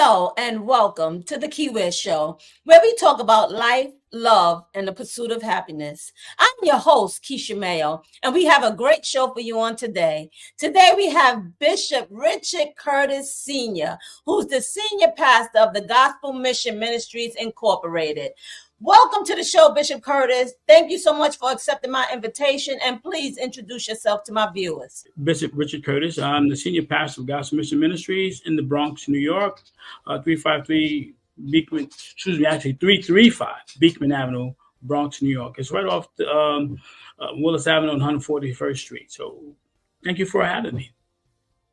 Hello and welcome to the Keiwear Show, where we talk about life, love, and the pursuit of happiness. I'm your host, Keisha Mayo, and we have a great show for you on today. Today we have Bishop Richard Curtis Sr., who's the senior pastor of the Gospel Mission Ministries Incorporated. Welcome to the show, Bishop Curtis. Thank you so much for accepting my invitation, and please introduce yourself to my viewers. Bishop Richard Curtis. I'm the senior pastor of Gospel Mission Ministries in the Bronx, New York, 353 Beekman, actually 335 Beekman Avenue, Bronx, New York. It's right off the, Willis Avenue on 141st Street. So thank you for having me.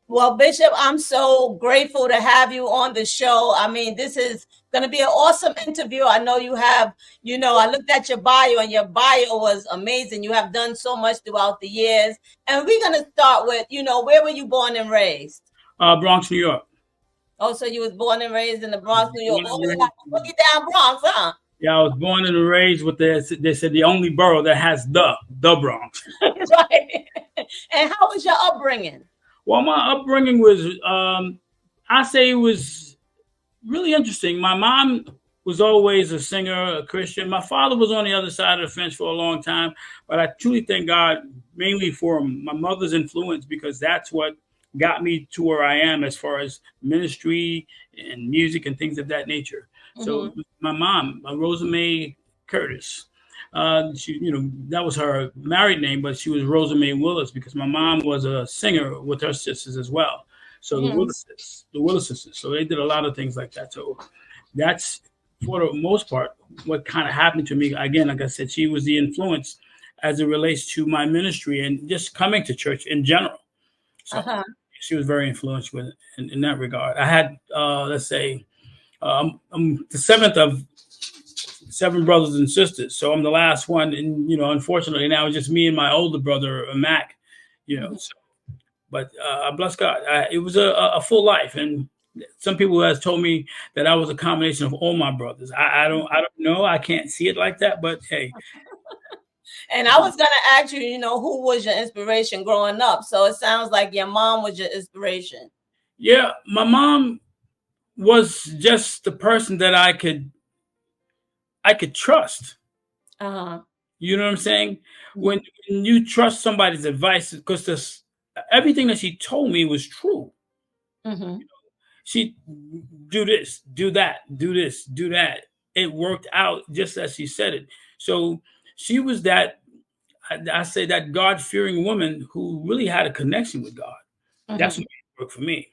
Well, Bishop, I'm so grateful to have you on the show. I mean, this is going to be an awesome interview. I know you have, I looked at your bio and your bio was amazing. You have done so much throughout the years. And we're going to start with, where were you born and raised? Bronx, New York. Oh, so you was born and raised in the Bronx, New York. Boogie down Bronx, huh? Yeah, I was born and raised with they said the only borough that has the Bronx. Right. And how was your upbringing? Well, my upbringing was, I say it was really interesting. My mom was always a singer, a Christian. My father was on the other side of the fence for a long time, but I truly thank God mainly for my mother's influence, because that's what got me to where I am as far as ministry and music and things of that nature. Mm-hmm. So my mom, Rosa May Curtis, she, that was her married name, but she was Rosa May Willis because my mom was a singer with her sisters as well. So the Willis sisters. So they did a lot of things like that. So that's for the most part what kind of happened to me. Again, like I said, she was the influence as it relates to my ministry and just coming to church in general. So she was very influential in that regard. I had, let's say, I'm the seventh of 7 brothers and sisters, so I'm the last one, and unfortunately now it's just me and my older brother Mac, but I bless God. It was a full life, and some people has told me that I was a combination of all my brothers. I don't know, I can't see it like that, but hey. And I was gonna ask you, who was your inspiration growing up? So it sounds like your mom was your inspiration. Yeah, my mom was just the person that I could trust. You know what I'm saying? When you trust somebody's advice, because everything that she told me was true. She do this, do that, do this, do that. It worked out just as she said it. So she was that, I say, that God-fearing woman who really had a connection with God. That's what worked for me.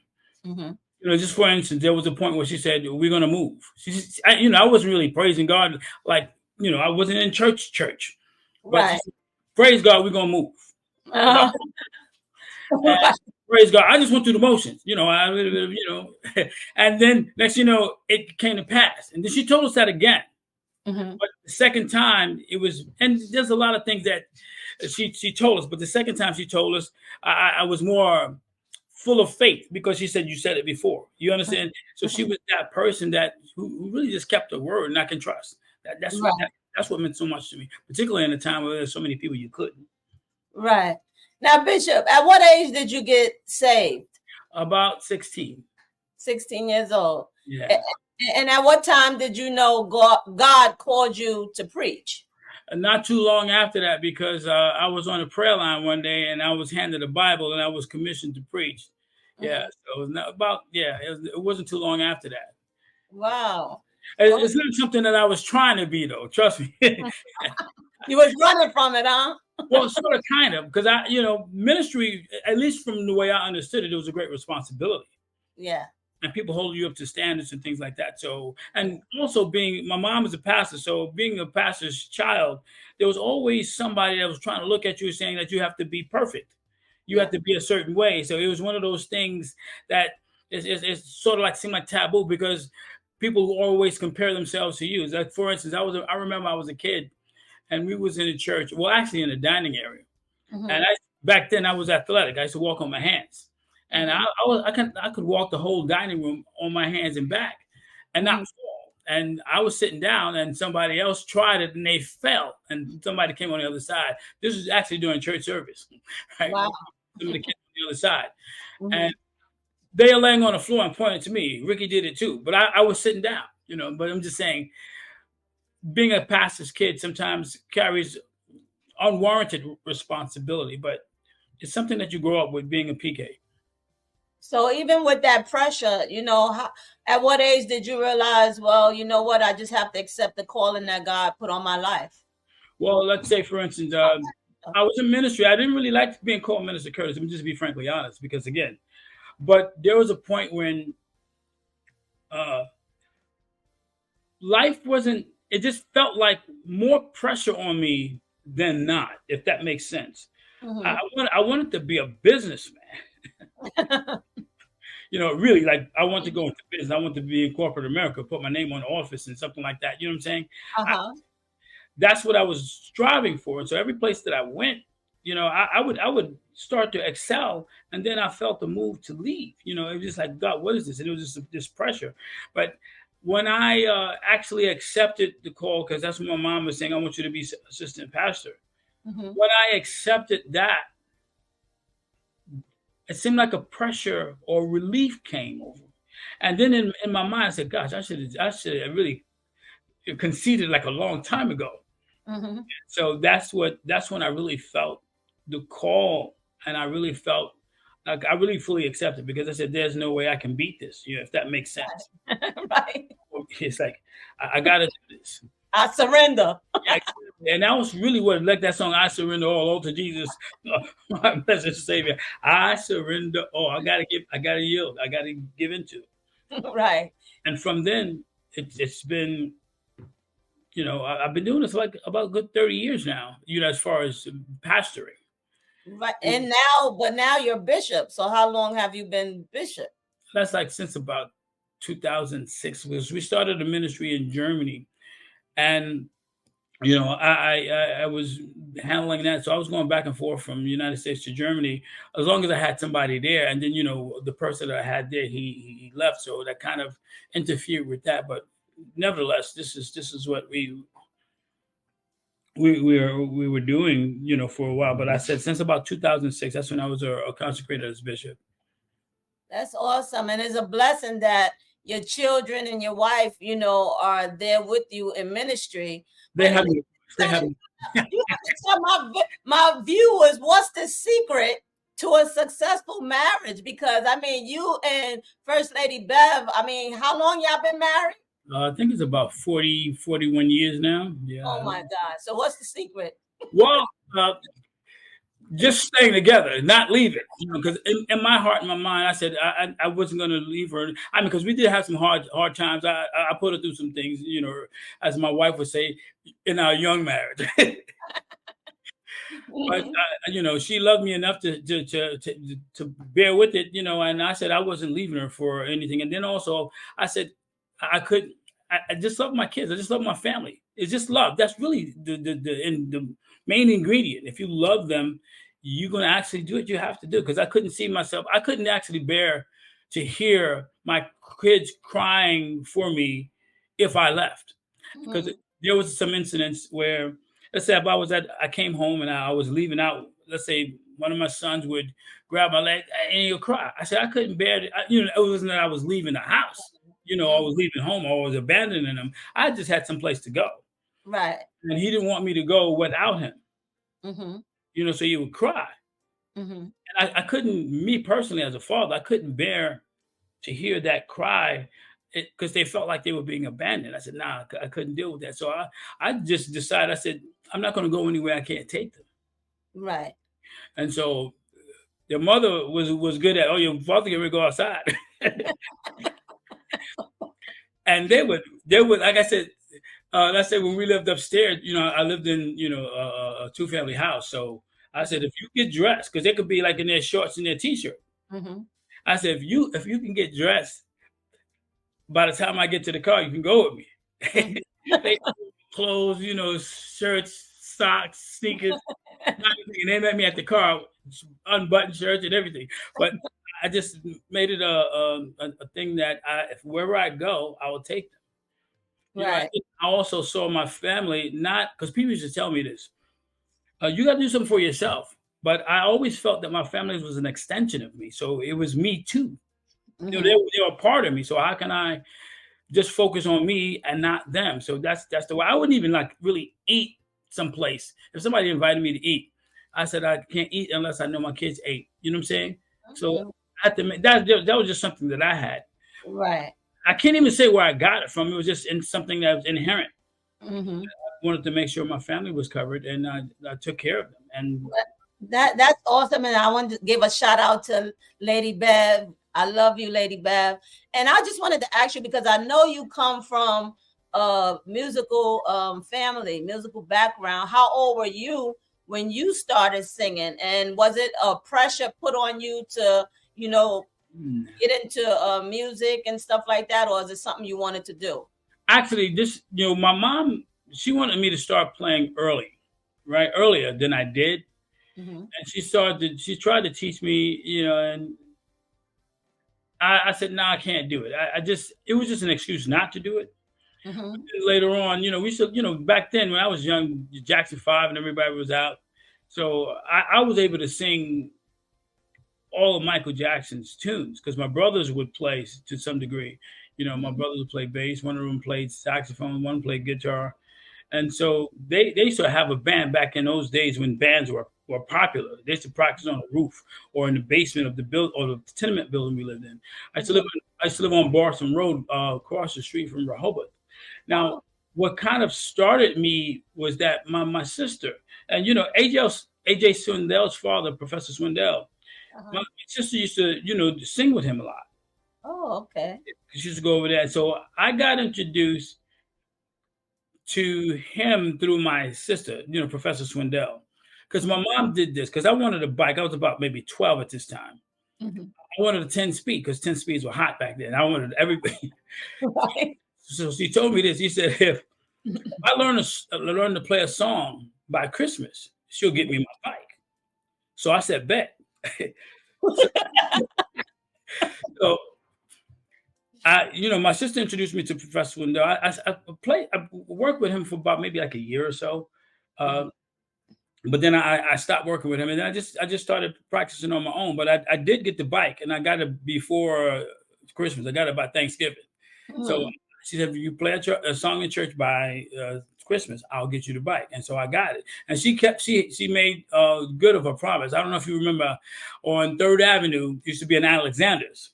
Just for instance, there was a point where she said, "We're going to move." I wasn't really praising God, like, I wasn't in church, but right. Said, praise God, we're going to move. Praise God. I just went through the motions, and then next, it came to pass. And then she told us that again. But the second time it was, and there's a lot of things that she told us, but the second time she told us, I was more full of faith, because she said, "You said it before." You understand? So she was that person that who really just kept her word, and I can trust. That's what meant so much to me, particularly in a time where there's so many people you couldn't. Right. Now, Bishop, at what age did you get saved? About 16. 16 years old. Yeah. And at what time did you know God called you to preach? Not too long after that, because I was on a prayer line one day and I was handed a Bible and I was commissioned to preach. Yeah, so it was not about, it wasn't too long after that. Wow. It's not something that I was trying to be, though. Trust me. You was running from it, huh? Well, sort of, kind of, because ministry, at least from the way I understood it, it was a great responsibility. Yeah. And people hold you up to standards and things like that. So, and also my mom was a pastor. So being a pastor's child, there was always somebody that was trying to look at you saying that you have to be perfect. You have to be a certain way. So it was one of those things that it's sort of like seemed like taboo, because people always compare themselves to you. Like, for instance, I remember I was a kid and we was in a church, well, actually in a dining area. And back then I was athletic. I used to walk on my hands. And I could walk the whole dining room on my hands and back and not fall. And I was sitting down and somebody else tried it and they fell. And somebody came on the other side. This was actually during church service. Right? Wow. Somebody came on the other side. And they are laying on the floor and pointing to me. Ricky did it too, but I was sitting down, you know. But I'm just saying, being a pastor's kid sometimes carries unwarranted responsibility, but it's something that you grow up with being a PK. So even with that pressure, at what age did you realize, well, you know what, I just have to accept the calling that God put on my life? Well, let's say, for instance, I was in ministry. I didn't really like being called Minister Curtis. Let me just be frankly honest, because again, but there was a point when uh, life wasn't. It just felt like more pressure on me than not, if that makes sense. Mm-hmm. I wanted to be a businessman. You know, really, like I want to go into business. I want to be in corporate America, put my name on the office and something like that. You know what I'm saying? I, Uh-huh. that's what I was striving for. And so every place that I went, you know, I would start to excel, and then I felt the move to leave. You know, it was just like, God, what is this? And it was just this pressure. But when I actually accepted the call, because that's what my mom was saying, I want you to be assistant pastor. Mm-hmm. When I accepted that, it seemed like a pressure or relief came over. And then in my mind, I said, gosh, I should have really conceded like a long time ago. Mm-hmm. So that's when I really felt the call, and I really felt like I really fully accepted, because I said, there's no way I can beat this, you know, if that makes sense. Right. It's like I gotta do this. I surrender. Yeah, and that was really what, like that song, I surrender all to Jesus, my blessed Savior. I surrender all. I gotta yield. I gotta give into. Right. And from then, it's been, you know, I've been doing this like about a good 30 years now, you know, as far as pastoring. Right. And now you're bishop. So how long have you been bishop? That's like since about 2006, because we started a ministry in Germany, and you know, I was handling that, so I was going back and forth from the United States to Germany as long as I had somebody there. And then, you know, the person that I had there, he left, so that kind of interfered with that. But nevertheless, this is what we were doing, you know, for a while. But I said since about 2006, that's when I was consecrated as bishop. That's awesome. And it's a blessing that your children and your wife, are there with you in ministry. They But have you they have have to tell my viewers what's the secret to a successful marriage? Because I mean, you and First Lady Bev, I mean, how long y'all been married? I think it's about 41 years now. Oh Yeah. my God. So what's the secret? Well, just staying together, not leaving. You know, because in my heart and my mind, I said I wasn't going to leave her. I mean, because we did have some hard times. I put her through some things, you know, as my wife would say, in our young marriage. But you know, she loved me enough to bear with it, you know. And I said I wasn't leaving her for anything. And then also I said I could. I just love my kids. I just love my family. It's just love. That's really the main ingredient. If you love them, you're gonna actually do what you have to do. Because I couldn't see myself. I couldn't actually bear to hear my kids crying for me if I left. Because there was some incidents where, let's say, if I came home and I was leaving out. Let's say one of my sons would grab my leg and he'll cry. I said I couldn't bear it. You know, it wasn't that I was leaving the house. You know, I was leaving home. I was abandoning him. I just had some place to go, Right. and he didn't want me to go without him. Mm-hmm. You know, so he would cry, Mm-hmm. and I couldn't. Me personally, as a father, I couldn't bear to hear that cry, because they felt like they were being abandoned. I said, nah, I couldn't deal with that. So I just decided. I said, I'm not going to go anywhere I can't take them. Right. And so their mother was good at, oh, your father can go outside. And they would, like I said, let's say when we lived upstairs, you know, I lived in, you know, a two-family house. So I said, if you get dressed, because they could be like in their shorts and their t-shirt. Mm-hmm. I said, if you can get dressed, by the time I get to the car, you can go with me. They clothes, you know, shirts, socks, sneakers, and they met me at the car, unbuttoned shirts and everything. But I just made it a thing that if wherever I go, I will take them. You know, Right. I also saw my family, not because people used to tell me this. You got to do something for yourself. But I always felt that my family was an extension of me, so it was me too. they, Mm-hmm. they were a part of me. So how can I just focus on me and not them? So that's the way. I wouldn't even like really eat someplace. If somebody invited me to eat, I said I can't eat unless I know my kids ate. You know what I'm saying? So Mm-hmm. I had to make that was just something that I had. Right. I can't even say where I got it from. It was just in something that was inherent. Mm-hmm. I wanted to make sure my family was covered, and I took care of them. And That's awesome, and I want to give a shout out to Lady Bev. I love you, Lady Bev. And I just wanted to ask you because I know you come from a musical family, musical background. How old were you when you started singing? And was it a pressure put on you to, you know, get into music and stuff like that, or is it something you wanted to do? actually, this my mom, she wanted me to start playing early, right, earlier than I did, Mm-hmm. and she tried to teach me, and I said, no, I can't do it. I just it was just an excuse not to do it. Mm-hmm. Later on, we should, back then when I was young, Jackson 5 and everybody was out. So I was able to sing all of Michael Jackson's tunes because my brothers would play to some degree. My brothers would play bass. One of them played saxophone. One played guitar. And so they used to have a band back in those days when bands were popular. They used to practice on a roof or in the basement of the build or the tenement building we lived in. I used to live on Barson Road, across the street from Rehoboth. Now, Oh. what kind of started me was that my sister and AJ Swindell's father, Professor Swindell, my Uh-huh. sister used to sing with him a lot. Oh, okay. She used to go over there. So I got introduced to him through my sister, Professor Swindell. Because my mom did this, because I wanted a bike. I was about maybe 12 at this time. Mm-hmm. I wanted a 10 speed because 10 speeds were hot back then. I wanted everybody. Right. So she told me this. She said, if I learn to play a song by Christmas, she'll get me my bike. So I said, bet. So my sister introduced me to Professor Swindell. I worked with him for about maybe like a year or so. Mhm. Uh, but then I stopped working with him, and then I just started practicing on my own. But I did get the bike, and I got it before Christmas. I got it by Thanksgiving. So Mhm. she said, if you play a song in church by Christmas, I'll get you the bike. And so I got it. And she made good of her promise. I don't know if you remember, on Third Avenue used to be an Alexander's.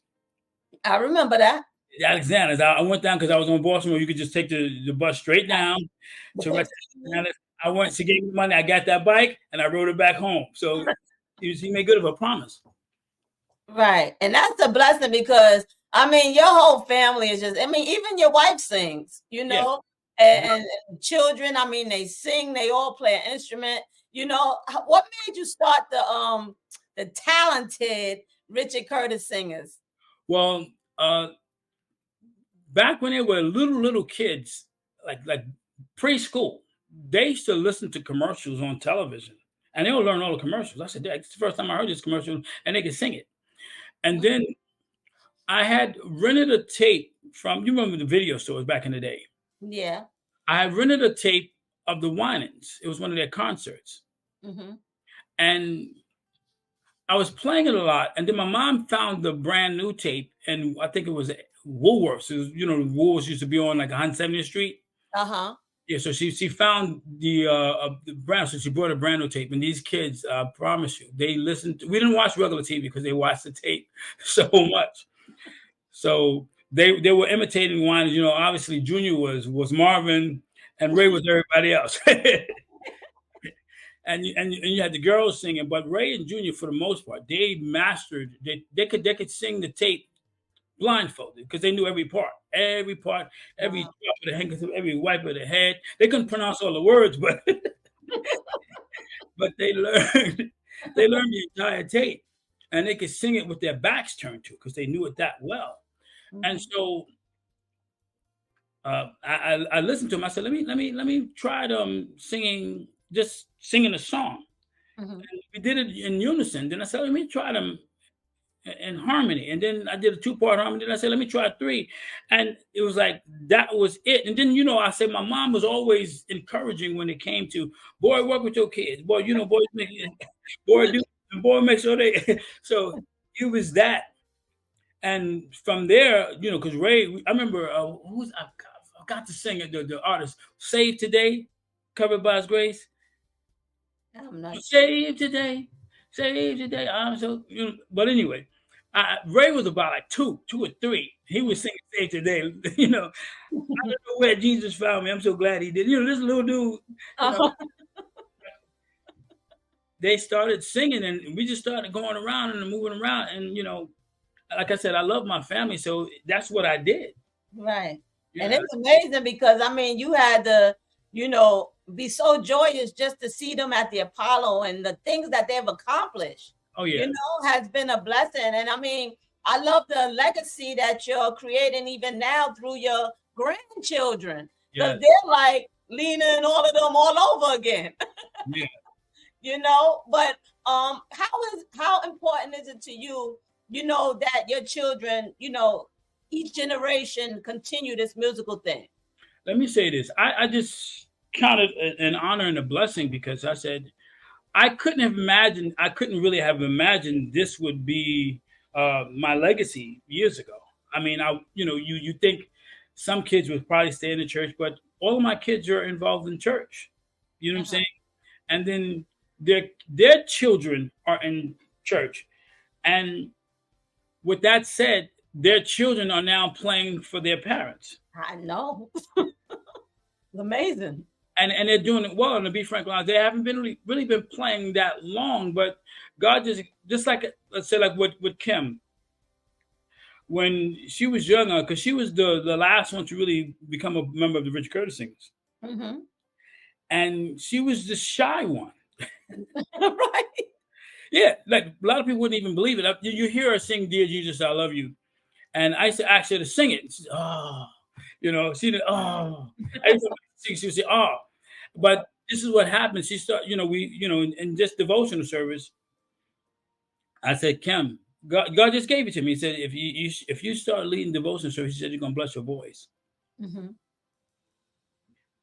I remember that. Alexander's. I went down because I was on Boston where you could just take the bus straight down to Alexander's. I went. She gave me money. I got that bike and I rode it back home. So she made good of her promise. Right. And that's a blessing because I mean your whole family is just I mean, even your wife sings, Yeah. and children, I mean, they sing, they all play an instrument. What made you start the talented Richard Curtis singers? Well, back when they were little kids, like preschool, they used to listen to commercials on television, and they would learn all the commercials. I said, "Dad, it's the first time I heard this commercial," and they could sing it. And then I had rented a tape from you remember the video stores back in the day. Yeah. I had rented a tape of the Winans. It was one of their concerts, Mm-hmm. and I was playing it a lot. And then my mom found the brand new tape, and I think it was Woolworths. It was, Woolworths used to be on like 170th Street. Uh-huh. Yeah, so she found the brand, so she brought a brand new tape, and these kids, I promise you, they listened. We didn't watch regular TV because they watched the tape so much. So they were imitating Winans. Obviously Junior was Marvin, and Ray was everybody else. And you had the girls singing, but Ray and Junior, for the most part, they mastered. They could sing the tape blindfolded because they knew every part, every Wow. drop of the handkerchief, every wipe of the head. They couldn't pronounce all the words, but but they learned the entire tape, and they could sing it with their backs turned to because they knew it that well. And Mm-hmm. so I listened to him. I said, let me try just singing a song. Mm-hmm. We did it in unison. Then I said, let me try them in harmony. And then I did a two-part harmony. Then I said, let me try three. And it was like, that was it. And then, I said, my mom was always encouraging when it came to, boy, work with your kids. Boy, boys, boy, do, and boy, make sure they, so it was that. And from there, because Ray, I remember I got to sing it. The artist "Saved Today," covered by His Grace. I'm not sure. Saved today, saved today. I'm so. But anyway, Ray was about like two or three. He was singing "Saved Today." I don't know where Jesus found me. I'm so glad he did. This little dude. You know, Uh-huh. they started singing, and we just started going around and moving around, and like I said, I love my family, so that's what I did. Right. And Yeah. it's amazing because I mean, you had to, be so joyous just to see them at the Apollo and the things that they've accomplished, Oh yeah. has been a blessing. And I mean, I love the legacy that you're creating even now through your grandchildren Yeah. because they're like Lena and all of them all over again. Yeah. But how important is it to you, that your children, each generation continue this musical thing? Let me say this. I just counted an honor and a blessing because I said I couldn't really have imagined this would be my legacy years ago. I mean, you think some kids would probably stay in the church, but all of my kids are involved in church. You know what I'm Uh-huh. saying? And then their children are in church. And with that said, their children are now playing for their parents. I know. It's amazing. And they're doing it well. And to be frank, they haven't been really been playing that long, but God just like let's say like with Kim when she was younger, because she was the last one to really become a member of the Rich Curtis Singers, Mm-hmm. and she was the shy one. Right. Yeah, like a lot of people wouldn't even believe it. You hear her sing "Dear Jesus, I Love You," and I used to ask her to sing it. She said, oh, she did. Oh, every time I sing, she would say, "Oh." But this is what happened. She started, in this devotional service, I said, Kim, God just gave it to me. He said, if you start leading devotional service, he said, you're going to bless your voice. Mm-hmm.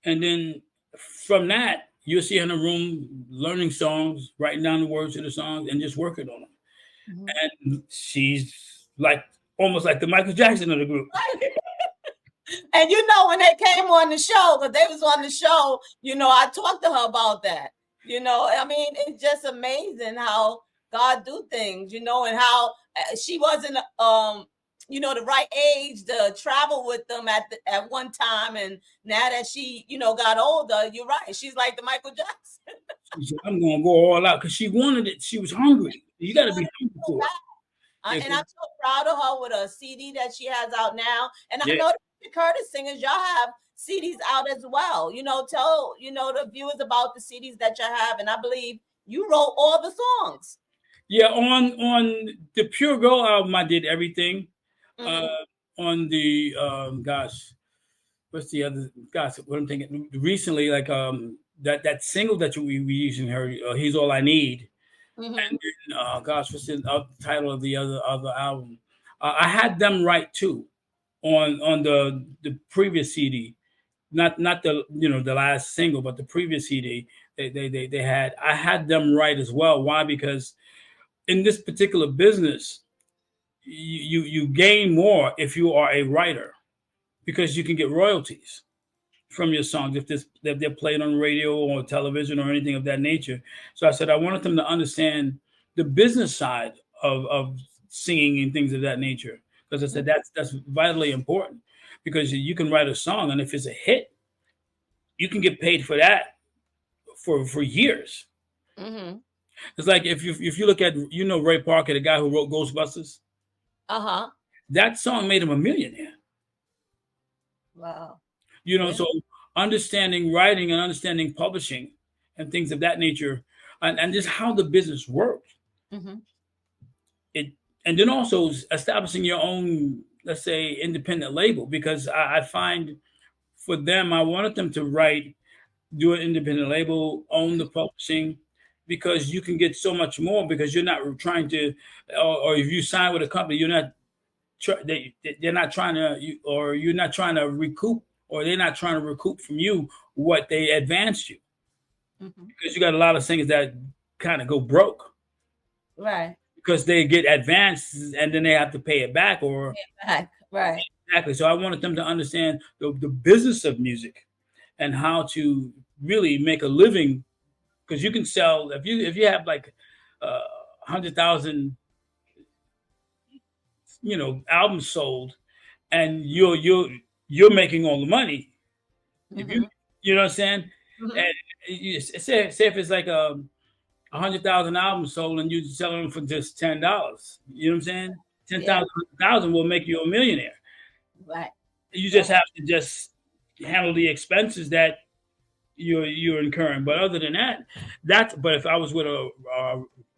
And then from that, you'll see her in a room learning songs, writing down the words of the songs, and just working on them. Mm-hmm. And she's like almost like the Michael Jackson of the group. And when they came on the show, because they was on the show, I talked to her about that. I mean, it's just amazing how God do things, and how she wasn't the right age to travel with them at one time, and now that she, got older, you're right. She's like the Michael Jackson. She said, I'm gonna go all out because she wanted it. She was hungry. You She gotta be wanted hungry to go for it. back. And I'm so proud of her with a CD that she has out now. And I Yeah. know the Curtis singers, y'all have CDs out as well. Tell the viewers about the CDs that you have. And I believe you wrote all the songs. Yeah, on the Pure Gold album, I did everything. Uh, Mm-hmm. on the gosh, what's the other? Gosh, what I'm thinking recently, like that single that we using her, "He's All I Need," Mm-hmm. and then, gosh, what's the title of the other album? I had them write too on the previous CD, not the the last single, but the previous CD. They had I had them write as well. Why? Because in this particular business, you gain more if you are a writer because you can get royalties from your songs if they're played on radio or television or anything of that nature. So I said I wanted them to understand the business side of singing and things of that nature because I said that's vitally important because you can write a song and if it's a hit, you can get paid for that for years. Mm-hmm. It's like if you look at Ray Parker, the guy who wrote Ghostbusters, Uh-huh. that song made him a millionaire. Wow. Yeah. So understanding writing and understanding publishing and things of that nature, and just how the business works. Mm-hmm. It and then also establishing your own, let's say, independent label because I find for them, I wanted them to write, do an independent label, own the publishing, because you can get so much more because you're not trying to, or if you sign with a company, you're not they're not trying to or you're not trying to recoup or they're not trying to recoup from you what they advanced you Mm-hmm. because you got a lot of singers that kind of go broke Right. because they get advanced and then they have to pay it back or Back. Right. exactly. So I wanted them to understand the business of music and how to really make a living because you can sell if you have like 100,000 albums sold and you're making all the money if Mm-hmm. you know what I'm saying Mm-hmm. and say if it's like 100,000 albums sold and you selling them for just $10, you know what I'm saying Yeah. 10,000 will make you a millionaire. Right. You just Right. have to just handle the expenses that you're incurring. But other than that, but if I was with a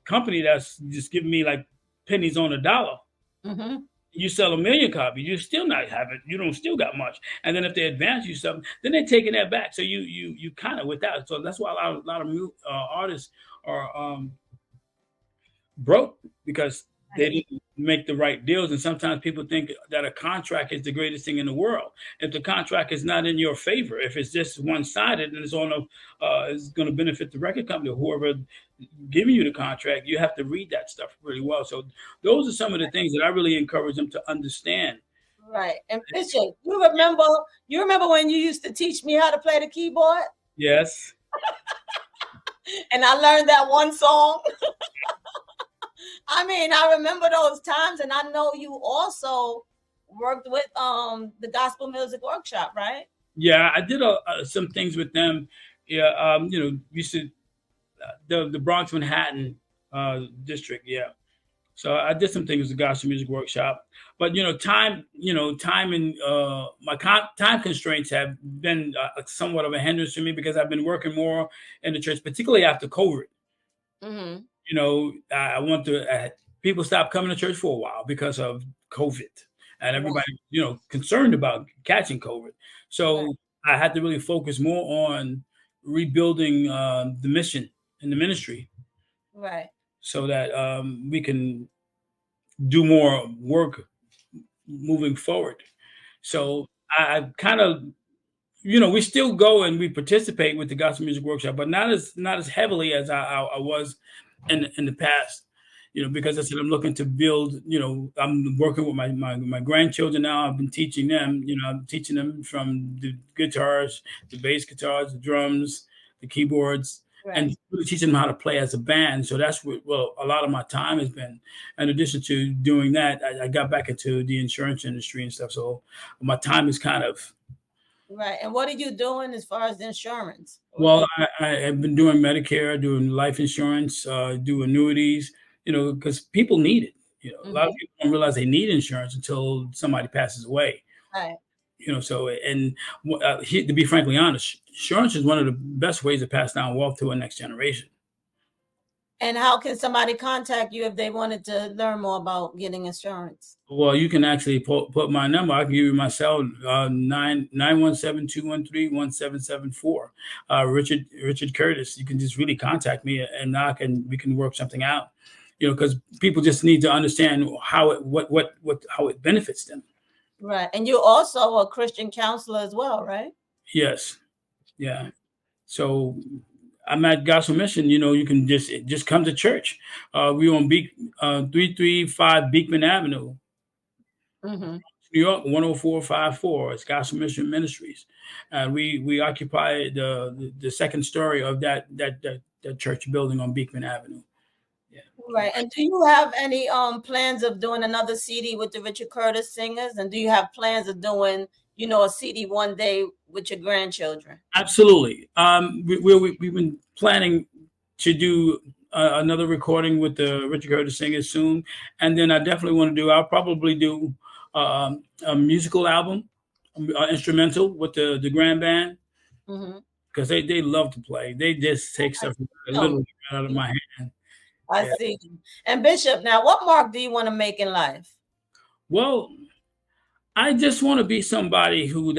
company that's just giving me like pennies on a dollar, Mm-hmm. you sell a million copies, you still not have it. You don't still got much. And then if they advance you something, then they're taking that back. So you kind of with that. So that's why a lot of artists are broke because they Right. didn't make the right deals. And sometimes people think that a contract is the greatest thing in the world. If the contract is not in your favor, if it's just one sided and it's going to benefit the record company or whoever giving you the contract, you have to read that stuff really well. So those are some of the things that I really encourage them to understand. Right. And Bishop, you remember when you used to teach me how to play the keyboard? Yes. And I learned that one song. I mean, I remember those times, and I know you also worked with the gospel music workshop, right? Yeah, I did some things with them. Yeah, used to the Bronx Manhattan district. Yeah, so I did some things with the gospel music workshop. But time and my time constraints have been somewhat of a hindrance to me because I've been working more in the church, particularly after COVID. Mm-hmm. I want to people stopped coming to church for a while because of COVID, and Right. everybody concerned about catching COVID. Right. So I had to really focus more on rebuilding the mission and the ministry Right. so that we can do more work moving forward. So I kind of we still go and we participate with the gospel music workshop, but not as heavily as I was in the past. Because I said I'm looking to build. I'm working with my grandchildren now. I've been teaching them. I'm teaching them from the guitars, the bass guitars, the drums, the keyboards, Right. and really teaching them how to play as a band. So that's what a lot of my time has been. In addition to doing that, I got back into the insurance industry and stuff. So my time is kind of Right. And what are you doing as far as insurance? What are well, you? I have been doing Medicare, doing life insurance, do annuities, because people need it. A lot of Mm-hmm. people don't realize they need insurance until somebody passes away. Right. So and to be frankly honest, insurance is one of the best ways to pass down wealth to a next generation. And how can somebody contact you if they wanted to learn more about getting insurance? Well, you can actually put my number. I can give you my cell 917-213-1774. Richard Curtis. You can just really contact me and we can work something out. Because people just need to understand how it benefits them. Right. And you're also a Christian counselor as well, right? Yes, yeah. So I'm at Gospel Mission. You can just come to church. We on 335 Beekman Avenue. Mm-hmm. New York 10454. It's Gospel Mission Ministries, and we occupy the second story of that church building on Beekman Avenue. Yeah. Right. And do you have any plans of doing another CD with the Richard Curtis singers? And do you have plans of doing, a CD one day with your grandchildren? Absolutely. We've been planning to do another recording with the Richard Curtis singers soon, and then I definitely want to do. I'll probably do a musical album, instrumental with the grand band Mm-hmm. because they love to play. They just take stuff No, literally right out of my hand. I Yeah. see. And Bishop, now what mark do you want to make in life? Well, I just want to be somebody who,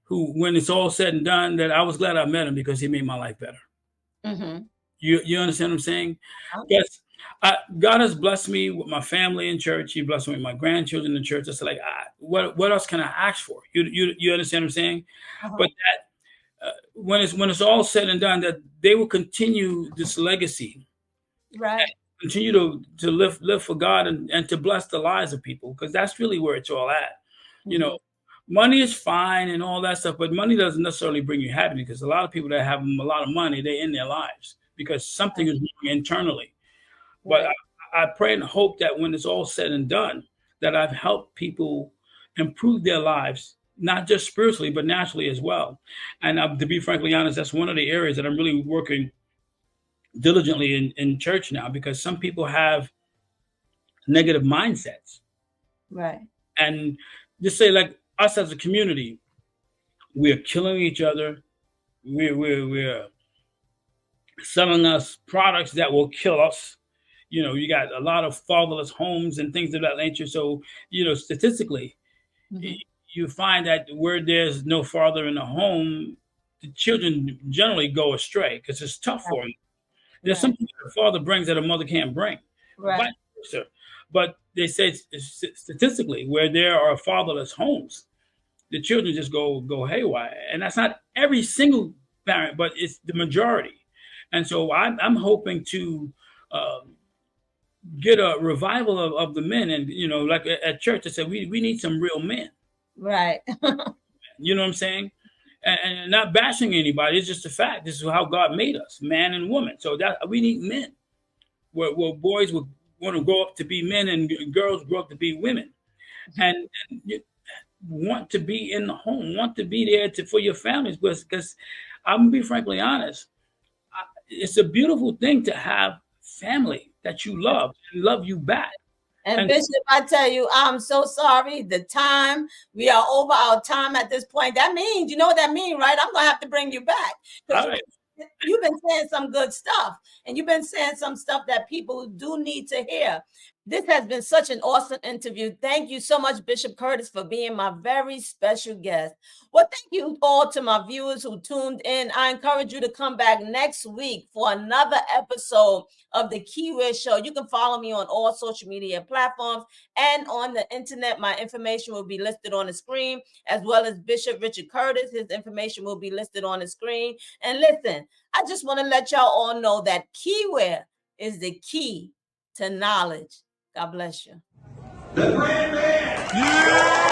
when it's all said and done, that I was glad I met him because he made my life better. Mm-hmm. You understand what I'm saying? Yes. God has blessed me with my family in church. He blessed me with my grandchildren in church. It's like, what else can I ask for? You understand what I'm saying? Uh-huh. But that when it's all said and done, that they will continue this legacy. Right. continue to live for God and to bless the lives of people, because that's really where it's all at. You know, money is fine and all that stuff, but money doesn't necessarily bring you happiness, because a lot of people that have a lot of money, they end their lives because something is wrong internally. But I pray and hope that when it's all said and done, that I've helped people improve their lives, not just spiritually, but naturally as well. And to be frankly honest, that's one of the areas that I'm really working diligently in church now, because some people have negative mindsets. Right. And just say, like, us as a community, we're killing each other. We're selling us products that will kill us. You know, you got a lot of fatherless homes and things of that nature. So, you know, statistically, you find that where there's no father in the home, the children generally go astray because it's tough for them. There's something that a father brings that a mother can't bring. Right. But they say statistically, where there are fatherless homes, the children just go haywire. And that's not every single parent, but it's the majority. And so I'm hoping to get a revival of the men. And, you know, like at church, I said, we need some real men. Right. You know what I'm saying? And not bashing anybody. It's just a fact. This is how God made us, man and woman. So that we need men. Where boys would want to grow up to be men and girls grow up to be women. And you want to be in the home, want to be there for your families. Because I'm going to be frankly honest, it's a beautiful thing to have family that you love and love you back. And Bishop, I tell you, I'm so sorry. The time, we are over our time at this point. That means, you know what that means, right? I'm going to have to bring you back. Because you've been saying some good stuff. And you've been saying some stuff that people do need to hear. This has been such an awesome interview. Thank you so much, Bishop Curtis, for being my very special guest. Well, thank you all to my viewers who tuned in. I encourage you to come back next week for another episode of the Keiwear Show. You can follow me on all social media platforms and on the internet. My information will be listed on the screen, as well as Bishop Richard Curtis. His information will be listed on the screen. And listen, I just want to let y'all all know that Keiwear is the key to knowledge. God bless you. The brand man. Yeah.